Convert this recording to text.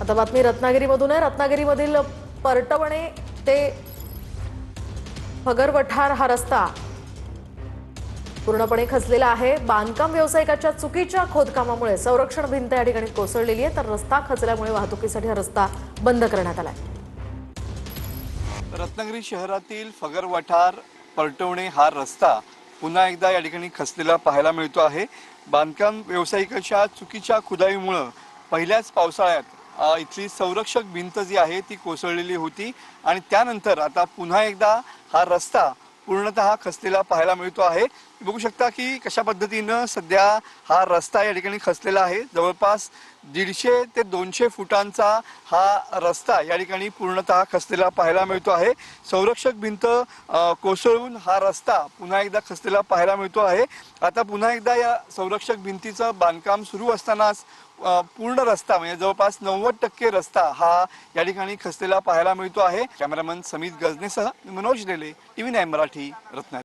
आता बातमी रत्नागिरीमधून आहे। रत्नागिरीमधील परटवणे ते फगरवठार हा रस्ता पूर्णपणे खचलेला आहे। बांधकाम व्यावसायिकाच्या चुकीच्या खोदकामामुळे संरक्षण भिंत या ठिकाणी कोसळलेली आहे, तर रस्ता खचल्यामुळे वाहतुकीसाठी हा रस्ता बंद करण्यात आलाय। रत्नागिरी शहरातील फगरवठार परटवणे हा रस्ता पुन्हा एकदा या ठिकाणी खचलेला पाहायला मिळतो आहे। बांधकाम व्यावसायिकाच्या चुकीच्या खुदाईमुळे पहिल्याच पावसाळ्यात इथली संरक्षक भिंत जी आहे ती कोसळलेली होती आणि त्यानंतर आता पुन्हा एकदा हा रस्ता पूर्णतः खचलेला पाहायला मिळतो आहे। बघू शकता की कशा पद्धतीनं सध्या हा रस्ता या ठिकाणी खचलेला आहे। जवळपास 150 ते 200 फुटांचा हा रस्ता या ठिकाणी पूर्णतः खचलेला पाहायला मिळतो आहे। संरक्षक भिंत कोसळून हा रस्ता पुन्हा एकदा खचलेला पाहायला मिळतो आहे। आता पुन्हा एकदा या संरक्षक भिंतीचं बांधकाम सुरू असतानाच पूर्ण रस्ता म्हणजे जवळपास 90% रस्ता हा या ठिकाणी खचलेला पाहायला मिळतो आहे। कॅमेरामन समीत गजनेसह मनोज डेले, TV9 मराठी, रत्नागिरी।